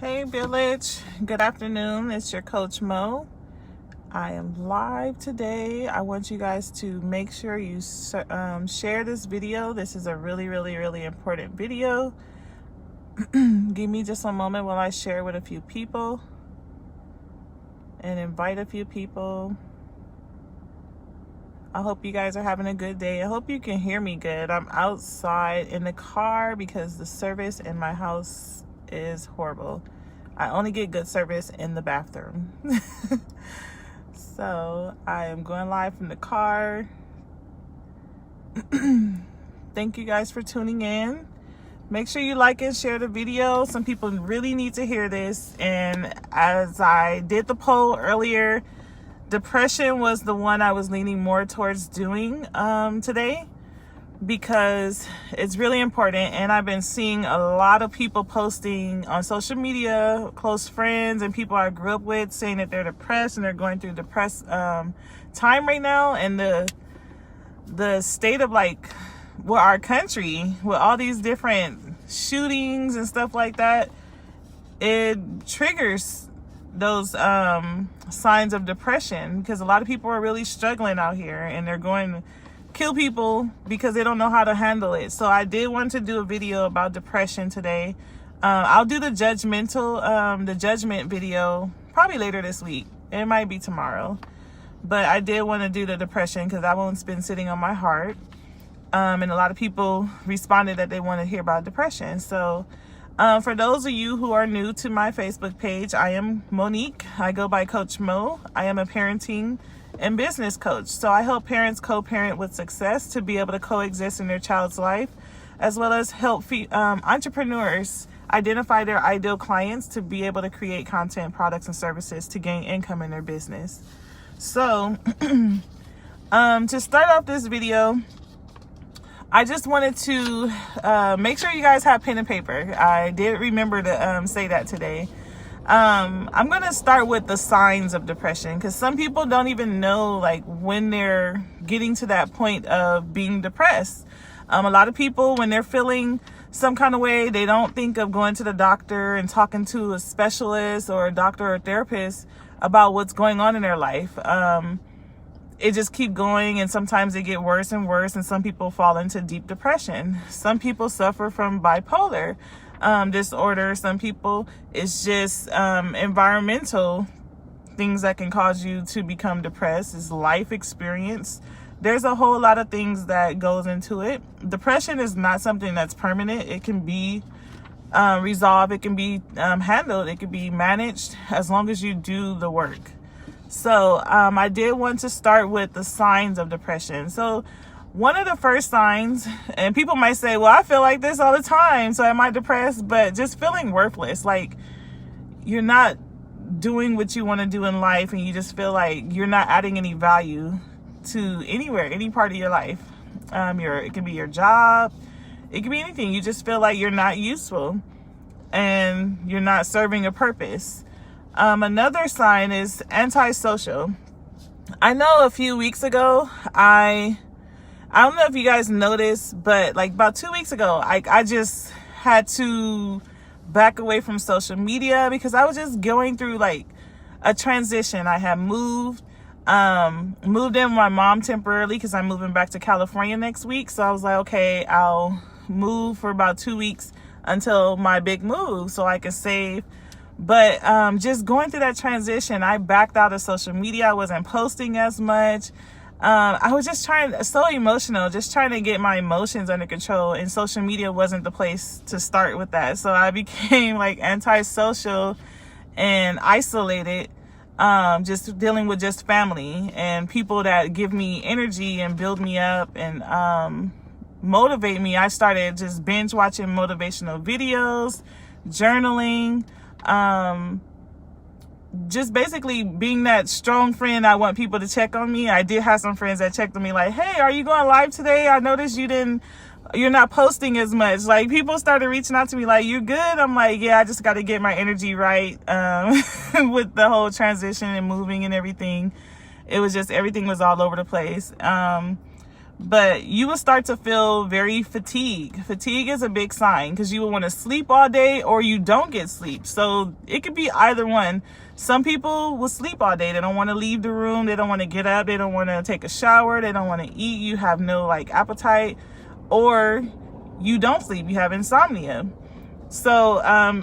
Hey village, good afternoon. It's your coach Mo. I am live today. I want you guys to make sure you share this video. This is a really important video. Give me just a moment while I share with a few people and invite a few people. I hope you guys are having a good day. I hope you can hear me good. I'm outside in the car because the service in my house is horrible. I only get good service in the bathroom. So I am going live from the car. Thank you guys for tuning in. Make sure you like and share the video. Some people really need to hear this. And as I did the poll earlier, depression was the one I was leaning more towards doing today, because it's really important. And I've been seeing a lot of people posting on social media, close friends and people I grew up with, saying that they're depressed and they're going through depressed time right now. And the state of our country with all these different shootings and stuff like that, it triggers those signs of depression, because a lot of people are really struggling out here and they're going to kill people because they don't know how to handle it. So I did want to do a video about depression today. I'll do the judgment video probably later this week. It might be tomorrow, but I did want to do the depression because that one's been sitting on my heart. And a lot of people responded that they want to hear about depression. So for those of you who are new to my Facebook page, I am Monique. I go by Coach Mo. I am a parenting and business coach. So I help parents co-parent with success to be able to coexist in their child's life, as well as help entrepreneurs identify their ideal clients to be able to create content, products, and services to gain income in their business. So to start off this video, I just wanted to make sure you guys have pen and paper. I did remember to say that today. I'm going to start with the signs of depression, because some people don't even know when they're getting to that point of being depressed. A lot of people, when they're feeling some kind of way, they don't think of going to the doctor and talking to a specialist or a doctor or a therapist about what's going on in their life. It just keep going, and sometimes they get worse and worse, and some people fall into deep depression. Some people suffer from bipolar disorder. Some people, it's just environmental things that can cause you to become depressed. It's life experience. There's a whole lot of things that goes into it. Depression is not something that's permanent. It can be resolved. It can be handled. It can be managed as long as you do the work. So I did want to start with the signs of depression. So one of the first signs, and people might say, well, I feel like this all the time, so am I depressed? But just feeling worthless, like you're not doing what you want to do in life, and you just feel like you're not adding any value to anywhere, any part of your life. It can be your job, it can be anything. You just feel like you're not useful and you're not serving a purpose. Another sign is antisocial. I know a few weeks ago, I don't know if you guys noticed, but about 2 weeks ago, I just had to back away from social media because I was just going through a transition. I had moved in with my mom temporarily because I'm moving back to California next week. So I was like, okay, I'll move for about 2 weeks until my big move so I can save. But just going through that transition, I backed out of social media. I wasn't posting as much. I was just so emotional, just trying to get my emotions under control, and social media wasn't the place to start with that. So I became antisocial and isolated, just dealing with just family and people that give me energy and build me up and motivate me. I started just binge watching motivational videos, journaling, just basically being that strong friend. I want people to check on me. I did have some friends that checked on me like, hey, are you going live today? I noticed you're not posting as much. People started reaching out to me like, you good? I'm like, yeah, I just got to get my energy right. With the whole transition and moving and everything, it was just, everything was all over the place. but you will start to feel very fatigued. Fatigue is a big sign because you will want to sleep all day or you don't get sleep. So it could be either one. Some people will sleep all day. They don't want to leave the room. They don't want to get up. They don't want to take a shower. They don't want to eat. You have no like appetite, or you don't sleep. You have insomnia. So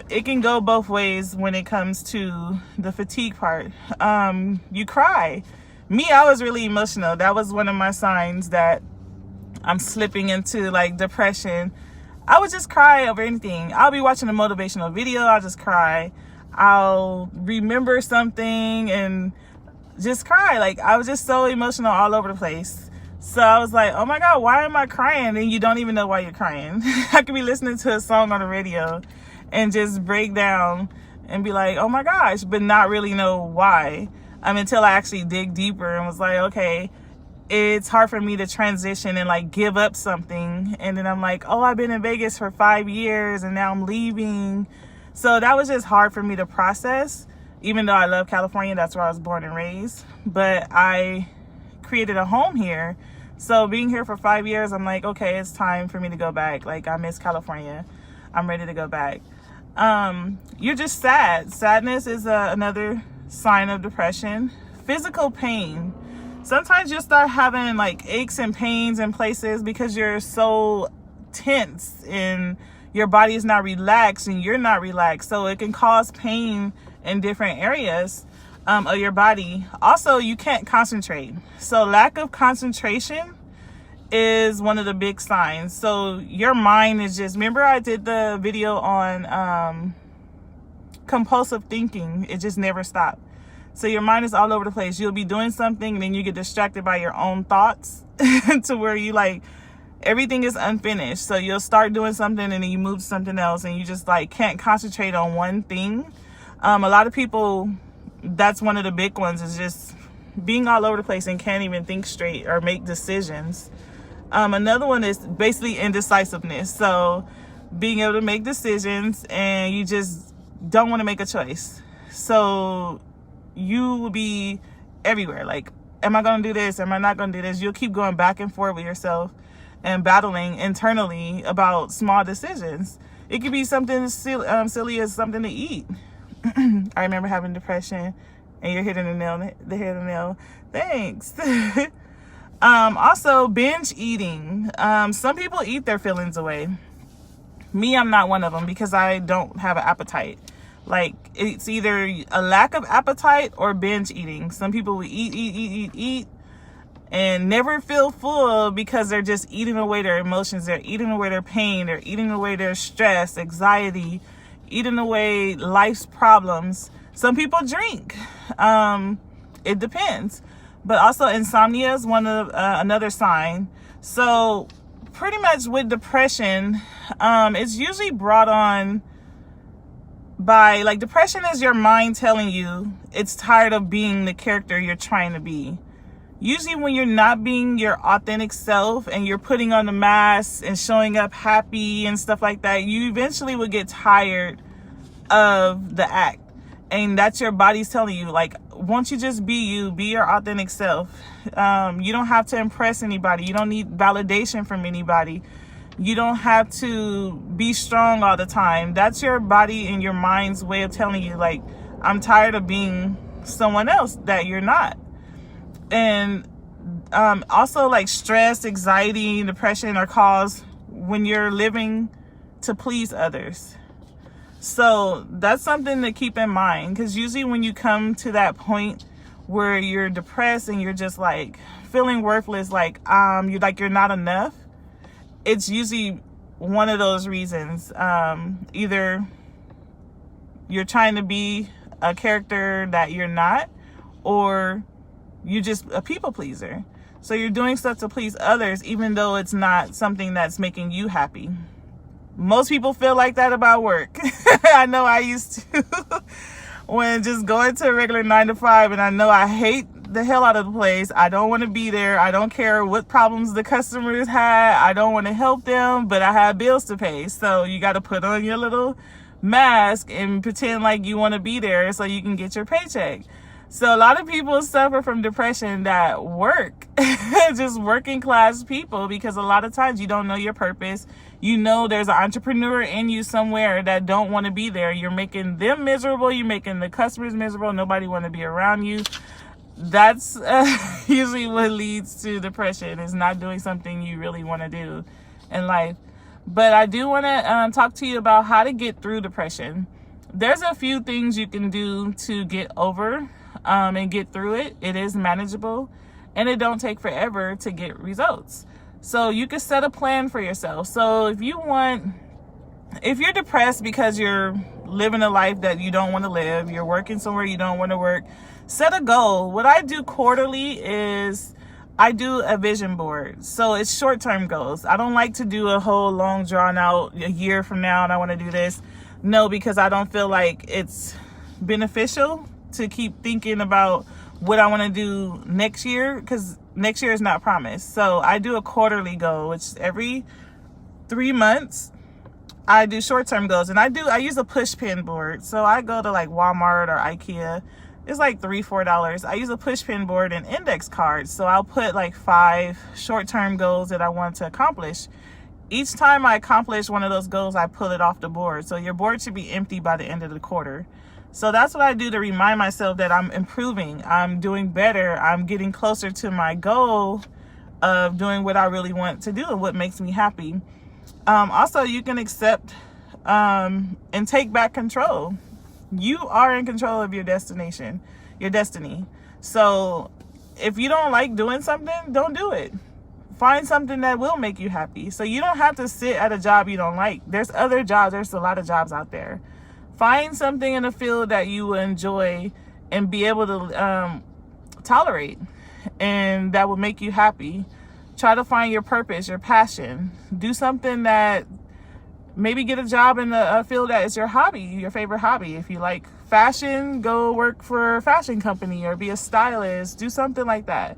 it can go both ways when it comes to the fatigue part. You cry. Me, I was really emotional. That was one of my signs that I'm slipping into like depression. I would just cry over anything. I'll be watching a motivational video. I'll just cry. I'll remember something and just cry. Like, I was just so emotional all over the place. So I was like, oh my God, why am I crying? And you don't even know why you're crying. I could be listening to a song on the radio and just break down and be like, oh my gosh, but not really know why. Until I actually dig deeper and was like, okay, it's hard for me to transition and like give up something. And then I'm like, oh, I've been in Vegas for 5 years and now I'm leaving. So that was just hard for me to process, even though I love California. That's where I was born and raised. But I created a home here. So being here for 5 years, I'm like, okay, it's time for me to go back. Like, I miss California. I'm ready to go back. You're just sad. Sadness is another sign of depression. Physical pain. Sometimes you'll start having like aches and pains in places because you're so tense and your body is not relaxed and you're not relaxed. So it can cause pain in different areas of your body. Also, you can't concentrate. So lack of concentration is one of the big signs. So your mind is just, remember I did the video on compulsive thinking. It just never stopped. So your mind is all over the place. You'll be doing something and then you get distracted by your own thoughts to where you like, everything is unfinished. So you'll start doing something and then you move to something else and you just like can't concentrate on one thing. A lot of people, that's one of the big ones, is just being all over the place and can't even think straight or make decisions. Another one is basically indecisiveness. So being able to make decisions and you just don't want to make a choice. So you will be everywhere. Like, am I going to do this? Am I not going to do this? You'll keep going back and forth with yourself and battling internally about small decisions. It could be something silly as something to eat. I remember having depression, and you're hitting the head of the nail. Thanks. Also, binge eating. Some people eat their feelings away. Me, I'm not one of them because I don't have an appetite. Like, it's either a lack of appetite or binge eating. Some people will eat and never feel full because they're just eating away their emotions. They're eating away their pain. They're eating away their stress, anxiety, eating away life's problems. Some people drink. It depends. But also insomnia is one of another sign. So pretty much with depression, it's usually brought on by, like, depression is your mind telling you it's tired of being the character you're trying to be. Usually when you're not being your authentic self and you're putting on the mask and showing up happy and stuff like that, you eventually will get tired of the act. And that's your body's telling you, like, won't you just be you, be your authentic self. You don't have to impress anybody. You don't need validation from anybody. You don't have to be strong all the time. That's your body and your mind's way of telling you, like, I'm tired of being someone else that you're not. And also, like, stress, anxiety, depression are caused when you're living to please others. So that's something to keep in mind, because usually when you come to that point where you're depressed and you're just like feeling worthless, like you're not enough, it's usually one of those reasons. Either you're trying to be a character that you're not, or you're just a people pleaser. So you're doing stuff to please others, even though it's not something that's making you happy. Most people feel like that about work. I know I used to when just going to a regular 9 to 5, and I know I hate the hell out of the place. I don't want to be there. I don't care what problems the customers had. I don't want to help them, but I have bills to pay. So you got to put on your little mask and pretend like you want to be there so you can get your paycheck. So a lot of people suffer from depression that work, just working class people, because a lot of times you don't know your purpose. You know there's an entrepreneur in you somewhere that don't want to be there. You're making them miserable. You're making the customers miserable. Nobody want to be around you. That's usually what leads to depression, is not doing something you really want to do in life. But I do want to talk to you about how to get through depression. There's a few things you can do to get over and get through it. It is manageable, and it don't take forever to get results. So you can set a plan for yourself. So if you're depressed because you're living a life that you don't want to live, you're working somewhere you don't want to work, set a goal. What I do quarterly is I do a vision board. So it's short-term goals. I don't like to do a whole long drawn out a year from now and I want to do this. No, because I don't feel like it's beneficial to keep thinking about what I want to do next year, because next year is not promised. So I do a quarterly goal, which every 3 months I do short-term goals. And I use a push pin board. So I go to like Walmart or IKEA. It's like $3-4. I use a push pin board and index cards. So I'll put like 5 short-term goals that I want to accomplish. Each time I accomplish one of those goals, I pull it off the board. So your board should be empty by the end of the quarter. So that's what I do to remind myself that I'm improving, I'm doing better, I'm getting closer to my goal of doing what I really want to do and what makes me happy. Also, you can accept and take back control. You are in control of your destination, your destiny. So if you don't like doing something, don't do it. Find something that will make you happy. So you don't have to sit at a job you don't like. There's other jobs. There's a lot of jobs out there. Find something in a field that you will enjoy and be able to tolerate, and that will make you happy. Try to find your purpose, your passion. Do something that, maybe get a job in a field that is your hobby, your favorite hobby. If you like fashion, go work for a fashion company or be a stylist. Do something like that.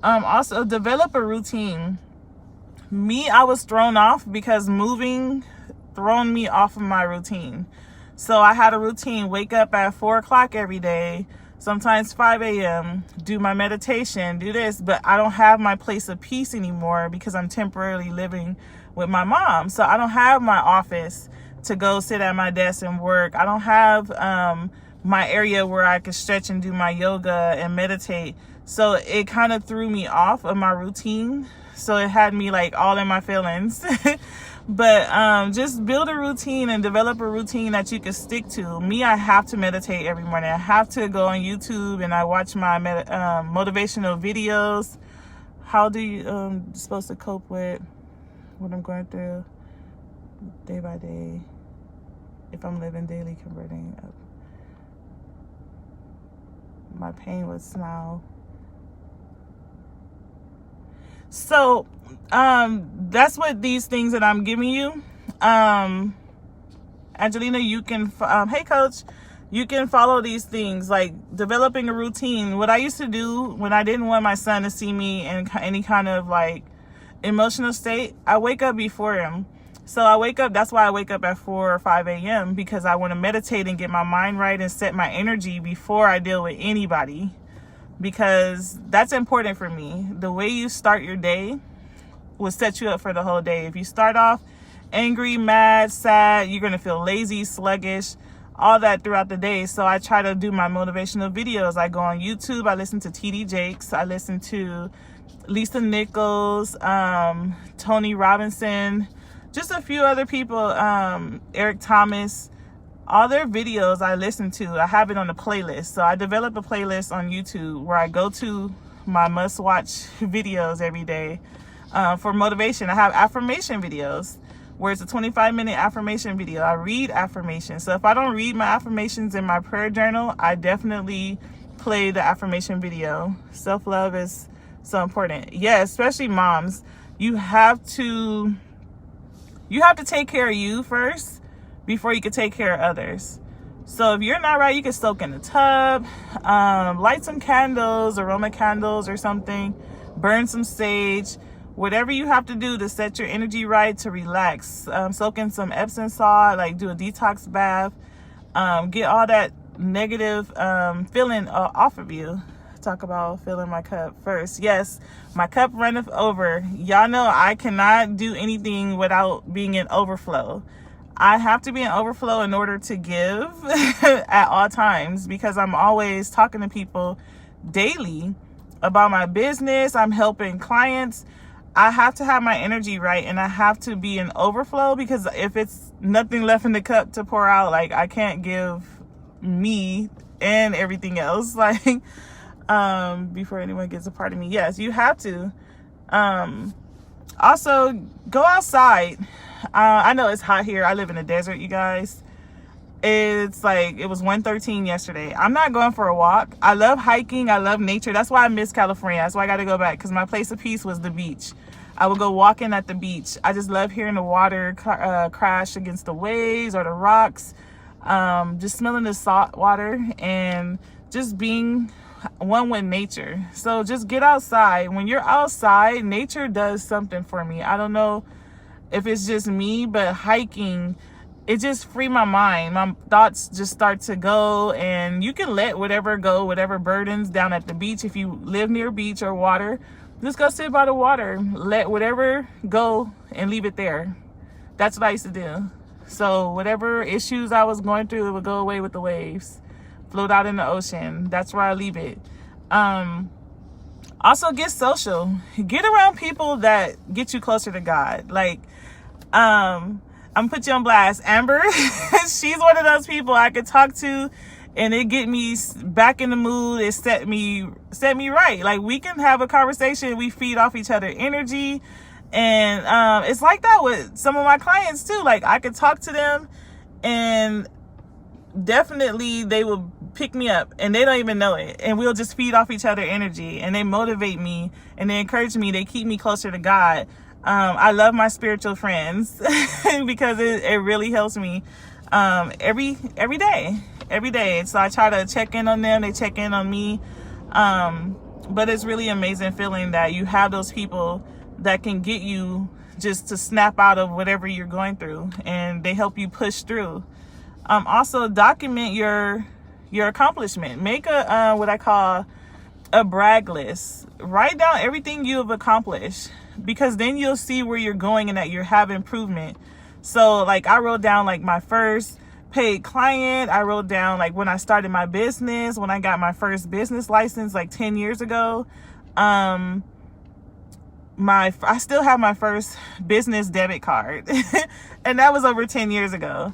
Also, develop a routine. I was thrown off because moving thrown me off of my routine. So I had a routine, wake up at 4 o'clock every day, sometimes 5 a.m., do my meditation, do this, but I don't have my place of peace anymore because I'm temporarily living with my mom. So I don't have my office to go sit at my desk and work. I don't have my area where I could stretch and do my yoga and meditate. So it kind of threw me off of my routine. So it had me like all in my feelings. But just build a routine and develop a routine that you can stick to. I have to meditate every morning. I have to go on YouTube and I watch my motivational videos. How do you supposed to cope with what I'm going through day by day if I'm living daily converting up my pain with smile? So that's what these things that I'm giving you. Angelina, you can hey coach, you can follow these things, like developing a routine. What I used to do when I didn't want my son to see me in any kind of like emotional state, I wake up before him. So I wake up, that's why I wake up at 4 or 5 a.m. because I want to meditate and get my mind right and set my energy before I deal with anybody, because that's important for me. The way you start your day will set you up for the whole day. If you start off angry, mad, sad, you're going to feel lazy, sluggish, all that throughout the day. So I try to do my motivational videos. I go on YouTube, I listen to TD Jakes, I listen to Lisa Nichols, Tony Robinson, just a few other people, Eric Thomas. All their videos I listen to. I have it on a playlist. So I develop a playlist on YouTube where I go to my must-watch videos every day for motivation. I have affirmation videos where it's a 25-minute affirmation video. I read affirmations. So if I don't read my affirmations in my prayer journal, I definitely play the affirmation video. Self-love is so important. Yeah, especially moms. You have to take care of you first before you can take care of others. So if you're not right, you can soak in the tub, light some candles, aroma candles or something, burn some sage, whatever you have to do to set your energy right, to relax. Soak in some Epsom salt, like do a detox bath, get all that negative feeling off of you. Talk about filling my cup first. Yes, my cup runneth over. Y'all know I cannot do anything without being in overflow. I have to be in overflow in order to give at all times, because I'm always talking to people daily about my business. I'm helping clients. I have to have my energy right, and I have to be in overflow, because if it's nothing left in the cup to pour out, like, I can't give me and everything else, like, before anyone gets a part of me. Yes, you have to. Also, go outside. I know it's hot here. I live in the desert, you guys. It's like, it was 113 yesterday. I'm not going for a walk. I love hiking. I love nature. That's why I miss California. That's why I got to go back, because my place of peace was the beach. I would go walking at the beach. I just love hearing the water crash against the waves or the rocks. Just smelling the salt water and just being one with nature. So just get outside. When you're outside, nature does something for me. I don't know if it's just me, but hiking, it just free my mind. My thoughts just start to go, and you can let whatever go, whatever burdens down at the beach. If you live near beach or water, just go sit by the water. Let whatever go and leave it there. That's what I used to do. So whatever issues I was going through, it would go away with the waves. Float out in the ocean. That's where I leave it. Also, get social. Get around people that get you closer to God. Like, I'm gonna put you on blast. Amber, she's one of those people I could talk to, and it get me back in the mood. It set me right. Like, we can have a conversation. We feed off each other energy. And it's like that with some of my clients too. Like, I could talk to them, and definitely they will pick me up, and they don't even know it, and we'll just feed off each other energy, and they motivate me, and they encourage me. They keep me closer to God. I love my spiritual friends because it really helps me every day. So I try to check in on them. They check in on me. But it's really amazing feeling that you have those people that can get you just to snap out of whatever you're going through, and they help you push through. Also, document your accomplishment. Make a what I call a brag list. Write down everything you have accomplished, because then you'll see where you're going and that you have improvement. So, like, I wrote down, like, my first paid client. I wrote down, like, when I started my business, when I got my first business license, like 10 years ago. I still have my first business debit card and that was over 10 years ago.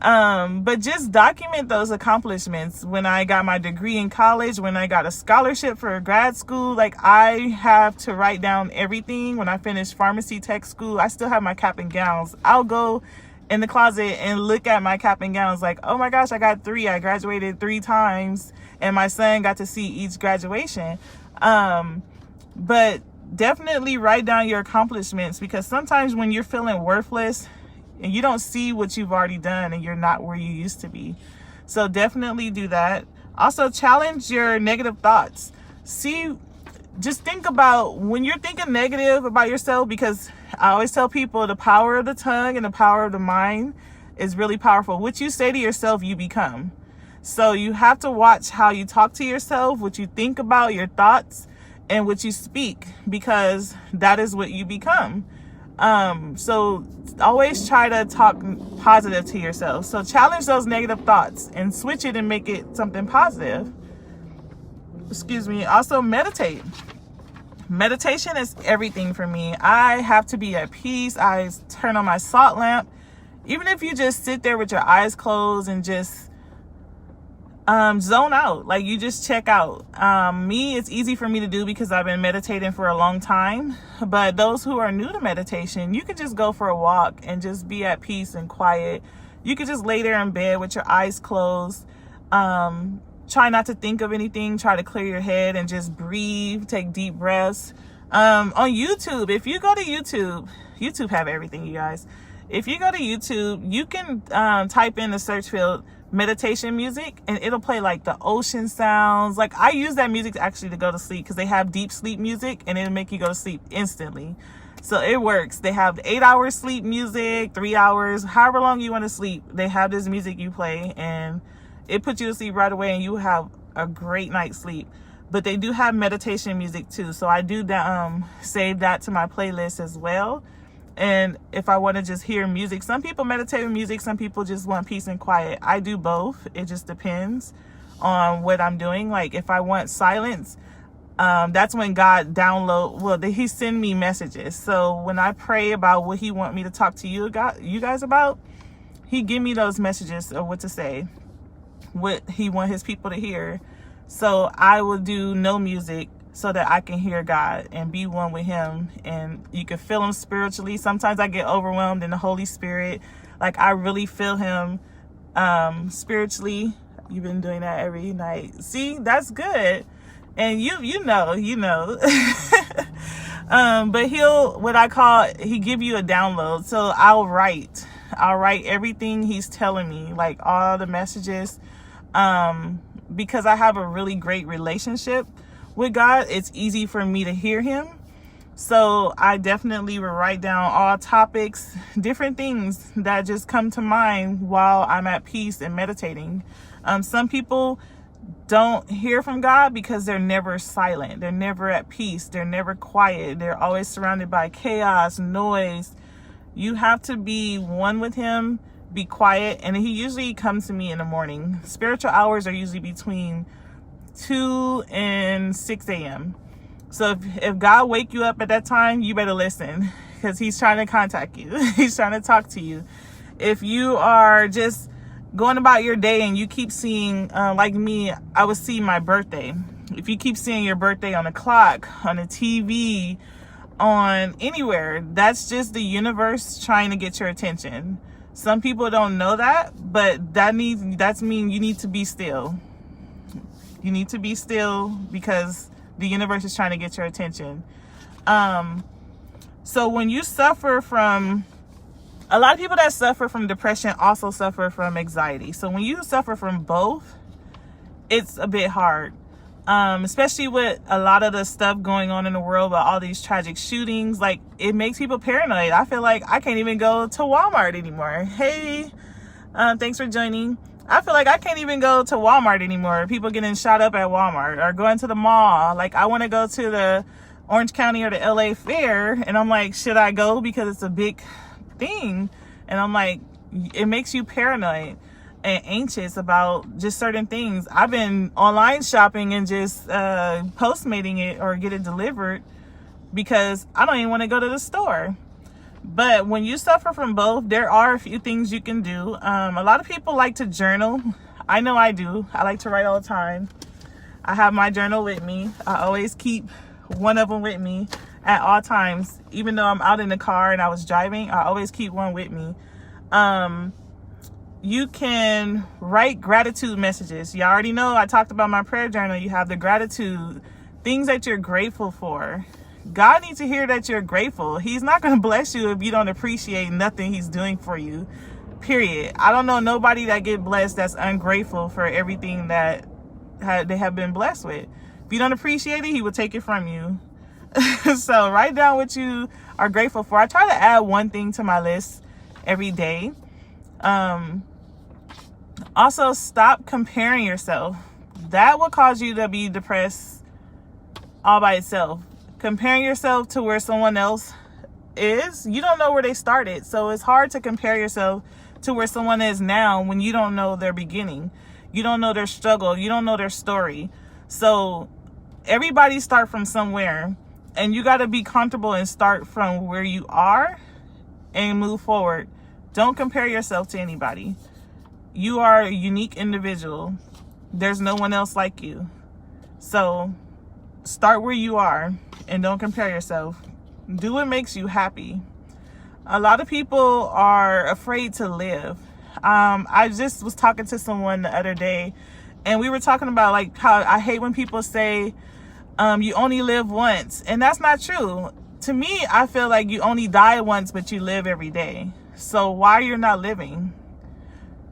But just document those accomplishments. When I got my degree in college, when I got a scholarship for grad school, like, I have to write down everything. When I finished pharmacy tech school, I still have my cap and gowns. I'll go in the closet and look at my cap and gowns like, oh my gosh, I got 3. I graduated 3 times, and my son got to see each graduation. But definitely write down your accomplishments, because sometimes when you're feeling worthless and you don't see what you've already done, and you're not where you used to be. So definitely do that. Also, challenge your negative thoughts. Just think about when you're thinking negative about yourself, because I always tell people the power of the tongue and the power of the mind is really powerful. What you say to yourself, you become. So you have to watch how you talk to yourself, what you think about, your thoughts, and what you speak, because that is what you become. So always try to talk positive to yourself. So challenge those negative thoughts and switch it and make it something positive. Excuse me. Also, meditate. Meditation is everything for me. I have to be at peace. I turn on my salt lamp. Even if you just sit there with your eyes closed and just zone out, like, you just check out. It's easy for me to do because I've been meditating for a long time. But those who are new to meditation, you could just go for a walk and just be at peace and quiet. You could just lay there in bed with your eyes closed. Try not to think of anything. Try to clear your head and just breathe. Take deep breaths. On YouTube, if you go to YouTube have everything, you guys. If you go to YouTube, you can type in the search field meditation music, and it'll play like the ocean sounds. Like, I use that music actually to go to sleep, because they have deep sleep music and it'll make you go to sleep instantly. So it works. They have 8 hours sleep music, 3 hours, however long you want to sleep. They have this music you play, and it puts you to sleep right away and you have a great night's sleep. But they do have meditation music too, so I do save that to my playlist as well. And if I want to just hear music, some people meditate with music, some people just want peace and quiet. I do both. It just depends on what I'm doing. Like if I want silence, that's when God he send me messages. So when I pray about what he want me to talk to you guys about, he give me those messages of what to say, what he want his people to hear. So I will do no music so that I can hear God and be one with him, and you can feel him spiritually. Sometimes I get overwhelmed in the Holy Spirit. Like I really feel him spiritually. You've been doing that every night. See, that's good. And you know. But he give you a download. So I'll write everything he's telling me, like all the messages. Because I have a really great relationship with God, it's easy for me to hear him. So I definitely will write down all topics, different things that just come to mind while I'm at peace and meditating. Some people don't hear from God because they're never silent. They're never at peace. They're never quiet. They're always surrounded by chaos, noise. You have to be one with him, be quiet, and he usually comes to me in the morning. Spiritual hours are usually between 2 and 6 a.m. So if God wake you up at that time, you better listen, because he's trying to contact you. He's trying to talk to you. If you are just going about your day and you keep seeing, like me, I would see my birthday. If you keep seeing your birthday on the clock, on the TV, on anywhere, that's just the universe trying to get your attention. Some people don't know that, but that's mean you need to be still. You need to be still because the universe is trying to get your attention. So when you suffer from, a lot of people that suffer from depression also suffer from anxiety. So when you suffer from both, it's a bit hard. Especially with a lot of the stuff going on in the world, with all these tragic shootings, like it makes people paranoid. I feel like I can't even go to Walmart anymore. Hey, thanks for joining. I feel like I can't even go to Walmart anymore. People getting shot up at Walmart or going to the mall. Like I want to go to the Orange County or the LA Fair, and I'm like, should I go because it's a big thing? And I'm like, it makes you paranoid and anxious about just certain things. I've been online shopping and just postmating it or get it delivered because I don't even want to go to the store. But when you suffer from both, there are a few things you can do. A lot of people like to journal. I know I do. I like to write all the time. I have my journal with me. I always keep one of them with me at all times. Even though I'm out in the car and I was driving, I always keep one with me. You can write gratitude messages. You already know I talked about my prayer journal. You have the gratitude, things that you're grateful for. God needs to hear that you're grateful. He's not going to bless you if you don't appreciate nothing he's doing for you, period. I don't know nobody that get blessed that's ungrateful for everything that they have been blessed with. If you don't appreciate it, he will take it from you. So write down what you are grateful for. I try to add one thing to my list every day. Also, stop comparing yourself. That will cause you to be depressed all by itself. Comparing yourself to where someone else is, you don't know where they started. So it's hard to compare yourself to where someone is now when you don't know their beginning. You don't know their struggle. You don't know their story. So everybody start from somewhere, and you got to be comfortable and start from where you are and move forward. Don't compare yourself to anybody. You are a unique individual. There's no one else like you. So start where you are and don't compare yourself. Do what makes you happy. A lot of people are afraid to live. I just was talking to someone the other day, and we were talking about like how I hate when people say you only live once, and that's not true. To me, I feel like you only die once, but you live every day. So why you're not living?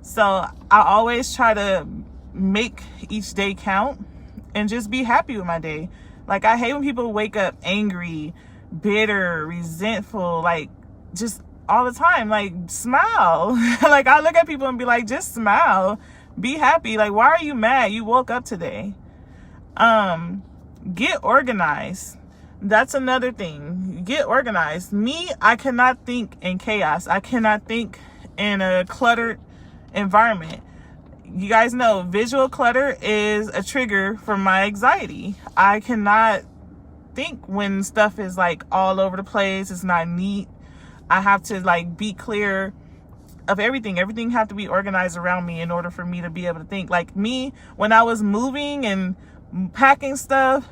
So I always try to make each day count and just be happy with my day. Like I hate when people wake up angry, bitter, resentful, like just all the time. Like smile. Like I look at people and be like, just smile. Be happy. Like, why are you mad? You woke up today. Get organized. That's another thing. Get organized. Me, I cannot think in chaos. I cannot think in a cluttered environment. You guys know visual clutter is a trigger for my anxiety. I cannot think when stuff is like all over the place. It's not neat. I have to like be clear of everything. Everything have to be organized around me in order for me to be able to think. Like me, when I was moving and packing stuff,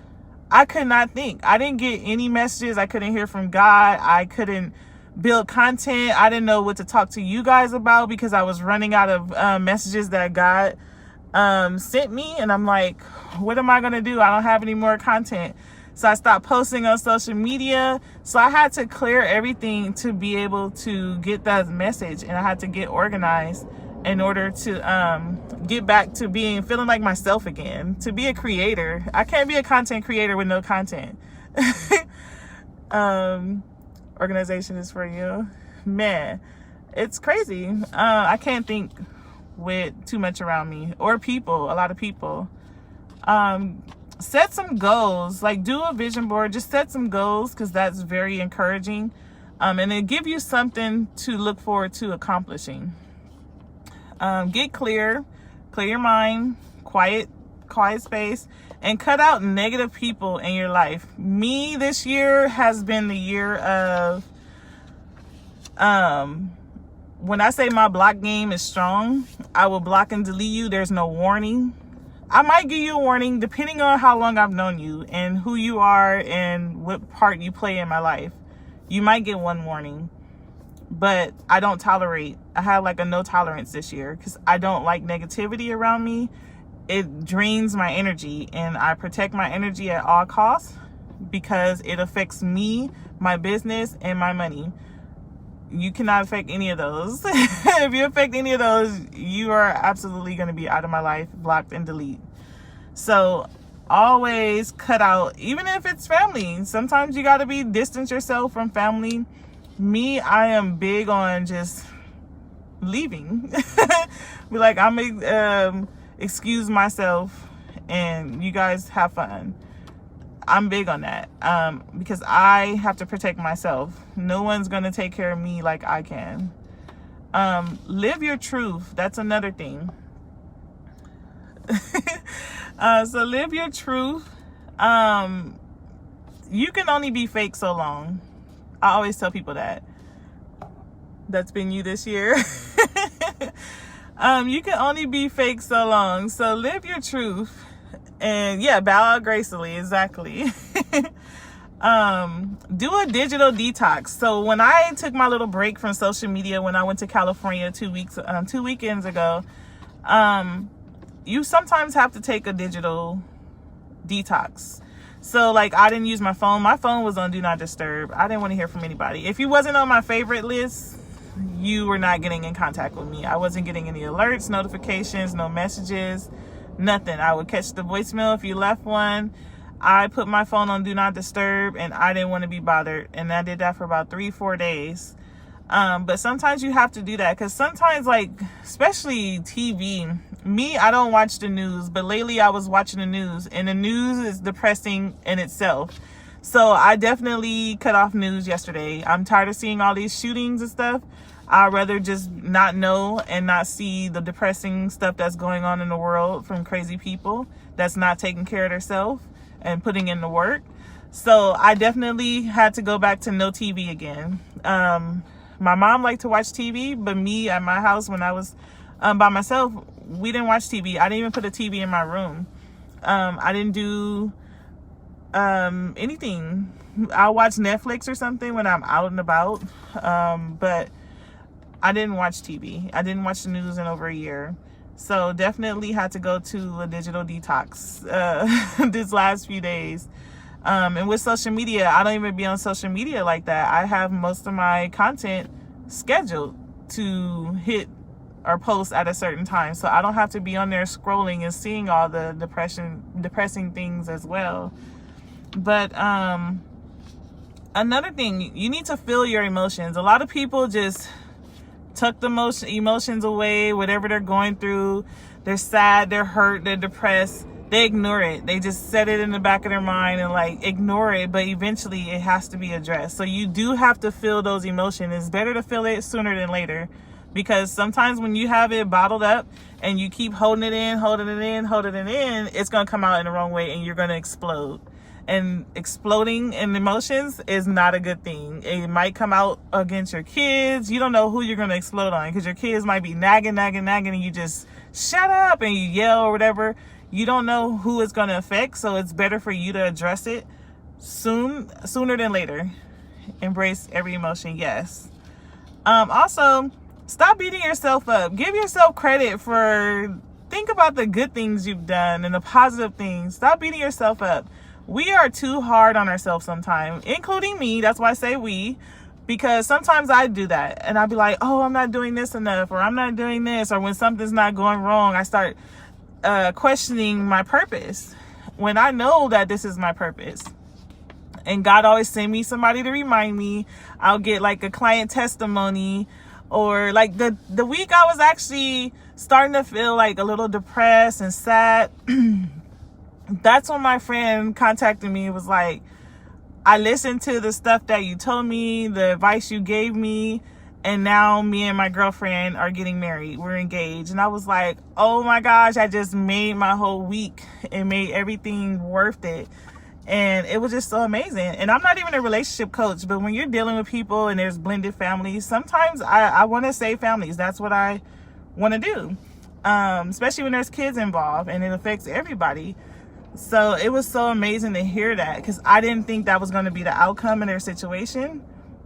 I could not think. I didn't get any messages. I couldn't hear from God. I couldn't build content. I didn't know what to talk to you guys about because I was running out of messages that God sent me. And I'm like, what am I going to do? I don't have any more content. So I stopped posting on social media. So I had to clear everything to be able to get that message. And I had to get organized in order to get back to feeling like myself again, to be a creator. I can't be a content creator with no content. Organization is for you. Man, it's crazy. I can't think with too much around me or a lot of people. Set some goals, like do a vision board, just set some goals because that's very encouraging. And then give you something to look forward to accomplishing. Get clear your mind, quiet space, and cut out negative people in your life. Me, this year has been the year of, when I say my block game is strong, I will block and delete you. There's no warning. I might give you a warning depending on how long I've known you and who you are and what part you play in my life. You might get one warning. But I don't tolerate. I have like a no tolerance this year because I don't like negativity around me. It drains my energy, and I protect my energy at all costs because it affects me, my business, and my money. You cannot affect any of those. If you affect any of those, you are absolutely going to be out of my life, blocked and delete. So always cut out, even if it's family. Sometimes you got to distance yourself from family. Me, I am big on just leaving. Be like, I'm excuse myself and you guys have fun. I'm big on that because I have to protect myself. No one's going to take care of me like I can. Live your truth. That's another thing. So live your truth. You can only be fake so long. I always tell people that. That's been you this year. You can only be fake so long. So live your truth. And yeah, bow out gracefully. Exactly. Do a digital detox. So when I took my little break from social media, when I went to California 2 weekends ago, you sometimes have to take a digital detox. So like I didn't use my phone. My phone was on Do Not Disturb. I didn't want to hear from anybody. If you wasn't on my favorite list, you were not getting in contact with me. I wasn't getting any alerts, notifications, no messages, nothing. I would catch the voicemail if you left one. I put my phone on Do Not Disturb and I didn't want to be bothered. And I did that for about 3-4 days. But sometimes you have to do that because sometimes, like, especially TV, me, I don't watch the news, but lately I was watching the news and the news is depressing in itself. So I definitely cut off news yesterday. I'm tired of seeing all these shootings and stuff. I'd rather just not know and not see the depressing stuff that's going on in the world from crazy people that's not taking care of themselves and putting in the work. So I definitely had to go back to no TV again. My mom liked to watch TV, but me at my house when I was by myself, we didn't watch TV. I didn't even put a TV in my room. I didn't do anything. I'll watch Netflix or something when I'm out and about. But I didn't watch TV. I didn't watch the news in over a year. So definitely had to go to a digital detox this last few days. And with social media, I don't even be on social media like that. I have most of my content scheduled to hit or post at a certain time. So I don't have to be on there scrolling and seeing all the depressing things as well. But another thing, you need to feel your emotions. A lot of people just tuck the emotions away, whatever they're going through. They're sad, they're hurt, they're depressed. They ignore it. They just set it in the back of their mind and like ignore it, but eventually it has to be addressed. So you do have to feel those emotions. It's better to feel it sooner than later, because sometimes when you have it bottled up and you keep holding it in, it's going to come out in the wrong way and you're going to explode. And exploding in emotions is not a good thing. It might come out against your kids. You don't know who you're going to explode on, because your kids might be nagging, and you just shut up and you yell or whatever. You don't know who it's going to affect, so it's better for you to address it sooner than later. Embrace every emotion, yes. Also, stop beating yourself up. Give yourself credit think about the good things you've done and the positive things. Stop beating yourself up. We are too hard on ourselves sometimes, including me. That's why I say we, because sometimes I do that and I'll be like, oh, I'm not doing this enough, or I'm not doing this, or when something's not going wrong, I start questioning my purpose when I know that this is my purpose. And God always send me somebody to remind me. I'll get like a client testimony, or like the week I was actually starting to feel like a little depressed and sad. That's when my friend contacted me. It was like, I listened to the stuff that you told me, the advice you gave me, and now me and my girlfriend are getting married. We're engaged. And I was like, oh my gosh, I just made my whole week and made everything worth it. And it was just so amazing. And I'm not even a relationship coach, but when you're dealing with people and there's blended families, sometimes I want to save families. That's what I want to do, especially when there's kids involved and it affects everybody. So it was so amazing to hear that, because I didn't think that was going to be the outcome in their situation.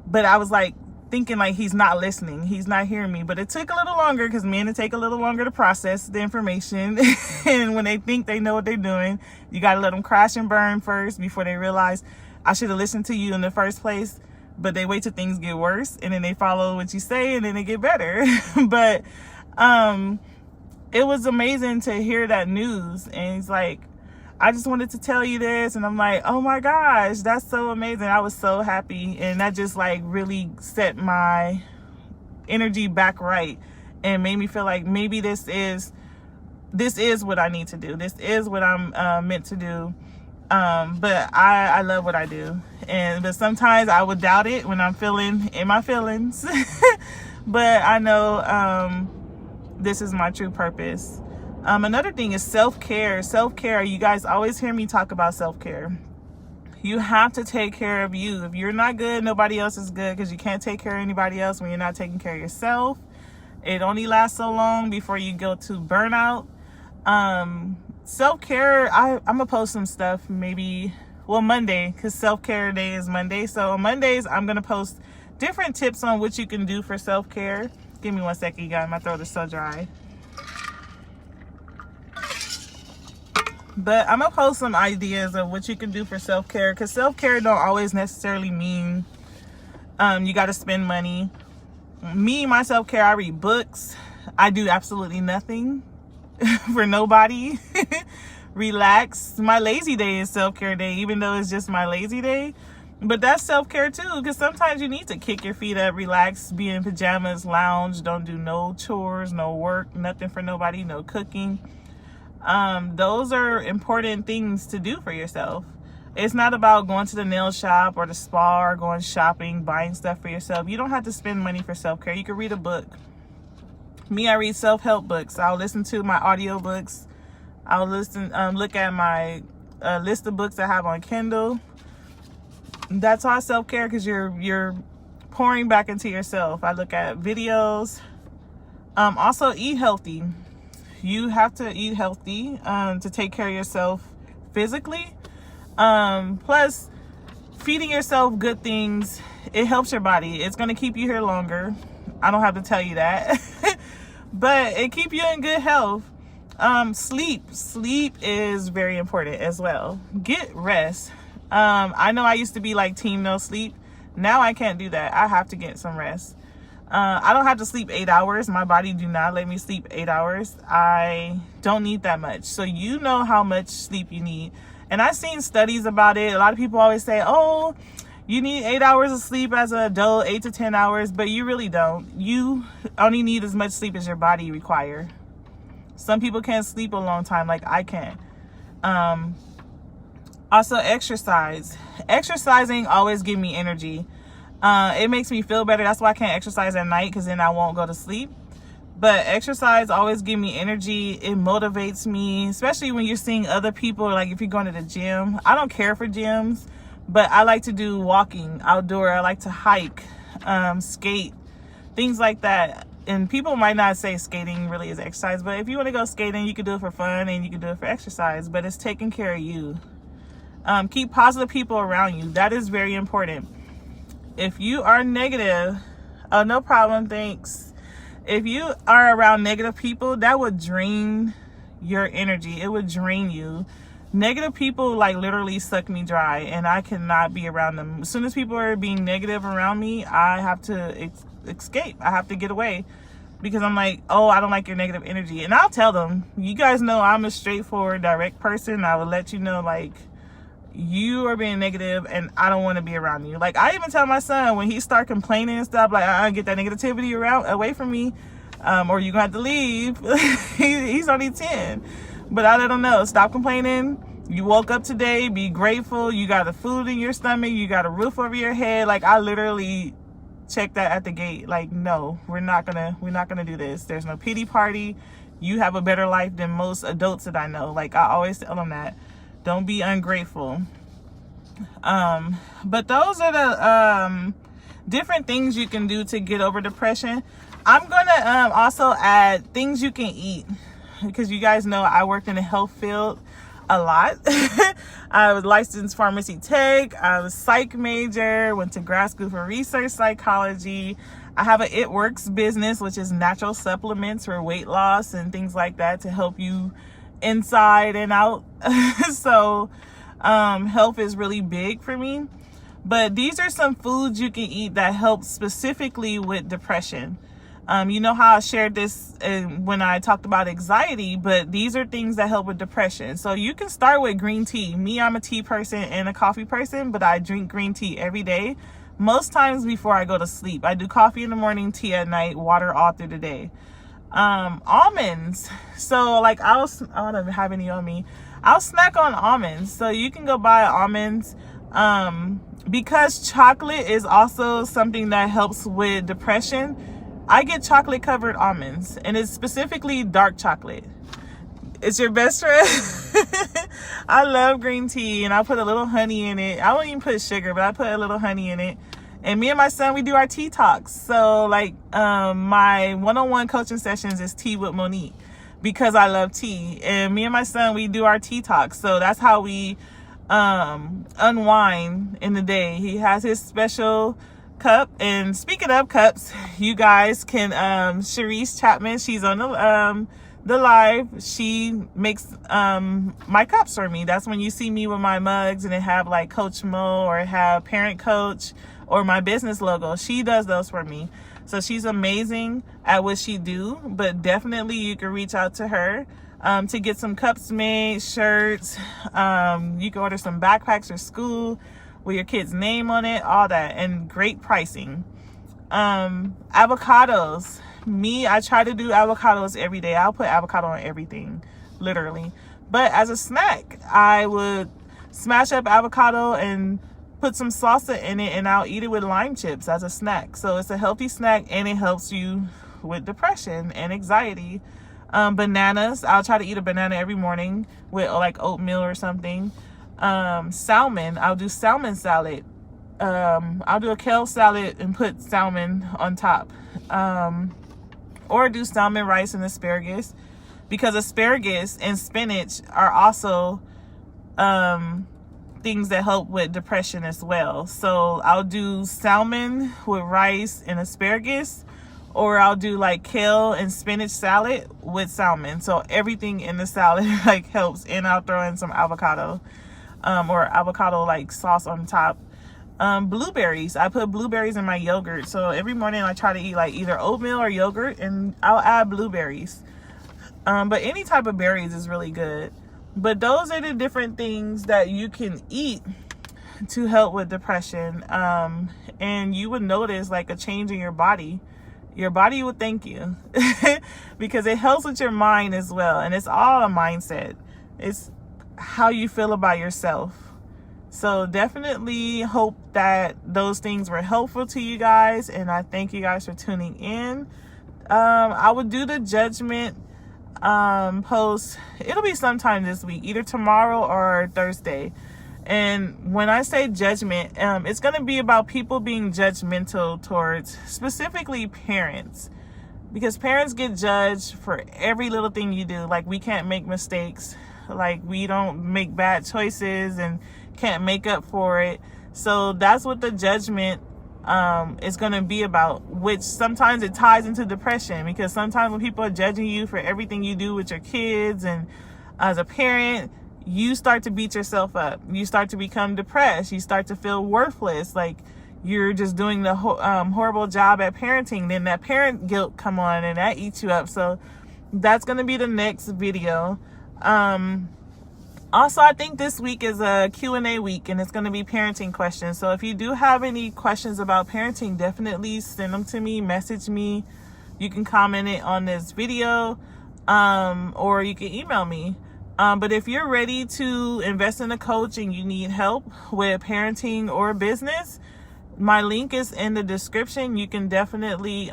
But I was like thinking like, he's not listening. He's not hearing me. But it took a little longer, because men take a little longer to process the information. And when they think they know what they're doing, you got to let them crash and burn first before they realize, I should have listened to you in the first place. But they wait till things get worse, and then they follow what you say, and then they get better. But it was amazing to hear that news. And he's like, I just wanted to tell you this. And I'm like, oh my gosh, that's so amazing. I was so happy. And that just like really set my energy back right and made me feel like maybe this is what I need to do. This is what I'm meant to do. But I love what I do. But sometimes I would doubt it when I'm feeling in my feelings. But I know this is my true purpose. Another thing is self-care. Self-care, you guys always hear me talk about self-care. You have to take care of you. If you're not good, nobody else is good, because you can't take care of anybody else when you're not taking care of yourself. It only lasts so long before you go to burnout. Self-care, I'm gonna post some stuff Monday, because self-care day is Monday. So on Mondays, I'm gonna post different tips on what you can do for self-care. Give me 1 second, you guys. My throat is so dry. But I'm gonna post some ideas of what you can do for self-care, because self-care don't always necessarily mean you got to spend money. My self-care, I read books. I do absolutely nothing for nobody. Relax. My lazy day is self-care day, even though it's just my lazy day. But that's self-care too, because sometimes you need to kick your feet up, relax, be in pajamas, lounge, don't do no chores, no work, nothing for nobody, no cooking. Those are important things to do for yourself. It's not about going to the nail shop or the spa or going shopping, buying stuff for yourself. You don't have to spend money for self-care. You can read a book. I read self-help books. I'll listen to my audio books. I'll look at my list of books I have on Kindle. That's all self-care, because you're pouring back into yourself. I look at videos. Also, eat healthy. You have to eat healthy to take care of yourself physically. Plus, feeding yourself good things, it helps your body. It's going to keep you here longer. I don't have to tell you that. But it keeps you in good health. Sleep is very important as well. Get rest. I know I used to be like team no sleep. Now I can't do that. I have to get some rest. I don't have to sleep 8 hours. My body do not let me sleep 8 hours. I don't need that much. So you know how much sleep you need. And I've seen studies about it. A lot of people always say, oh, You need 8 hours of sleep as an adult, 8 to 10 hours, but you really don't. You only need as much sleep as your body require. Some people can't sleep a long time like I can. Also, exercise. Exercising always gives me energy. It makes me feel better. That's why I can't exercise at night, because then I won't go to sleep. But exercise always gives me energy. It motivates me, especially when you're seeing other people. Like if you're going to the gym, I don't care for gyms, but I like to do walking outdoor. I like to hike, skate, things like that. And people might not say skating really is exercise, but if you want to go skating, you can do it for fun and you can do it for exercise, but it's taking care of you. Keep positive people around you. That is very important. If you are negative, oh, no problem, thanks. If you are around negative people, that would drain your energy. It would drain you. Negative people like literally suck me dry, and I cannot be around them. As soon as people are being negative around me, I have to escape. I have to get away, because I'm like, oh, I don't like your negative energy. And I'll tell them, you guys know I'm a straightforward, direct person. I will let you know, like, you are being negative and I don't want to be around you. Like, I even tell my son when he start complaining and stuff, like, I get that negativity away from me, or you're gonna have to leave. He's only 10, but I let him know, stop complaining. You woke up today, be grateful. You got the food in your stomach, you got a roof over your head. Like, I literally check that at the gate. Like, no, we're not gonna do this. There's no pity party. You have a better life than most adults that I know. Like, I always tell them that. Don't be ungrateful. But those are the different things you can do to get over depression. I'm gonna also add things you can eat, because you guys know I worked in the health field a lot. I was licensed pharmacy tech. I was psych major, went to grad school for research psychology. I have a It Works business, which is natural supplements for weight loss and things like that to help you inside and out. So health is really big for me, but these are some foods you can eat that help specifically with depression. You know how I shared this when I talked about anxiety, but these are things that help with depression. So you can start with green tea. Me, I'm a tea person and a coffee person, but I drink green tea every day, most times before I go to sleep. I do coffee in the morning, tea at night, water all through the day. Almonds. So like I don't have any on me. I'll snack on almonds. So you can go buy almonds. Because chocolate is also something that helps with depression, I get chocolate covered almonds, and it's specifically dark chocolate. It's your best friend. I love green tea, and I put a little honey in it. I won't even put sugar, but I put a little honey in it. And me and my son, we do our tea talks. So like my one-on-one coaching sessions is Tea with Monique, because I love tea. And me and my son, we do our tea talks. So that's how we unwind in the day. He has his special cup. And speaking of cups, you guys can Sharice Chapman, she's on the live. She makes my cups for me. That's when you see me with my mugs and it have like Coach Mo or have Parent Coach or my business logo. She does those for me. So she's amazing at what she do, but definitely you can reach out to her to get some cups made, shirts. You can order some backpacks for school with your kid's name on it, all that, and great pricing. Avocados. Me, I try to do avocados every day. I'll put avocado on everything, literally. But as a snack, I would smash up avocado and put some salsa in it, and I'll eat it with lime chips as a snack. So it's a healthy snack, and it helps you with depression and anxiety. Bananas. I'll try to eat a banana every morning with like oatmeal or something. Salmon. I'll do salmon salad. I'll do a kale salad and put salmon on top. Or do salmon, rice, and asparagus, because asparagus and spinach are also things that help with depression as well. So I'll do salmon with rice and asparagus, or I'll do like kale and spinach salad with salmon. So everything in the salad like helps, and I'll throw in some avocado or avocado like sauce on top. Blueberries. I put blueberries in my yogurt. So every morning I try to eat like either oatmeal or yogurt, and I'll add blueberries. But any type of berries is really good. But those are the different things that you can eat to help with depression. And you would notice like a change in your body. Your body would thank you because it helps with your mind as well. And it's all a mindset. It's how you feel about yourself. So definitely hope that those things were helpful to you guys. And I thank you guys for tuning in. I would do the judgment post. It'll be sometime this week, either tomorrow or Thursday. And when I say judgment, it's going to be about people being judgmental towards specifically parents, because parents get judged for every little thing you do. Like, we can't make mistakes, like we don't make bad choices and can't make up for it. So that's what the judgment is going to be about, which sometimes it ties into depression, because sometimes when people are judging you for everything you do with your kids, and as a parent, you start to beat yourself up. You start to become depressed. You start to feel worthless, like you're just doing the horrible job at parenting. Then that parent guilt come on and that eats you up. So that's going to be the next video. Also, I think this week is a Q&A week, and it's going to be parenting questions. So if you do have any questions about parenting, definitely send them to me, message me. You can comment it on this video, or you can email me. But if you're ready to invest in a coach and you need help with parenting or business, my link is in the description. You can definitely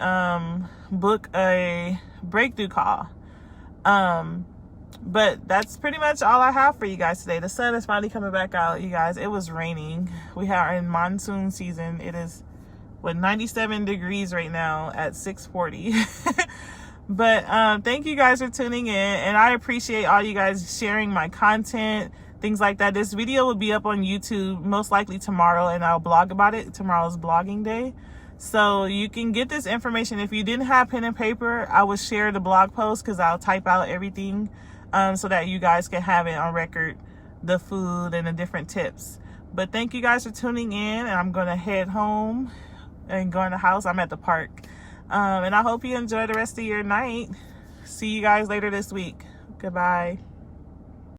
book a breakthrough call. But that's pretty much all I have for you guys today. The sun is finally coming back out, you guys. It was raining. We are in monsoon season. It is 97 degrees right now at 6:40. But thank you guys for tuning in, and I appreciate all you guys sharing my content, things like that. This video will be up on YouTube most likely tomorrow, and I'll blog about it. Tomorrow's blogging day. So you can get this information. If you didn't have pen and paper, I would share the blog post, because I'll type out everything so that you guys can have it on record, the food and the different tips. But thank you guys for tuning in, and I'm going to head home and go in the house. I'm at the park. And I hope you enjoy the rest of your night. See you guys later this week. Goodbye.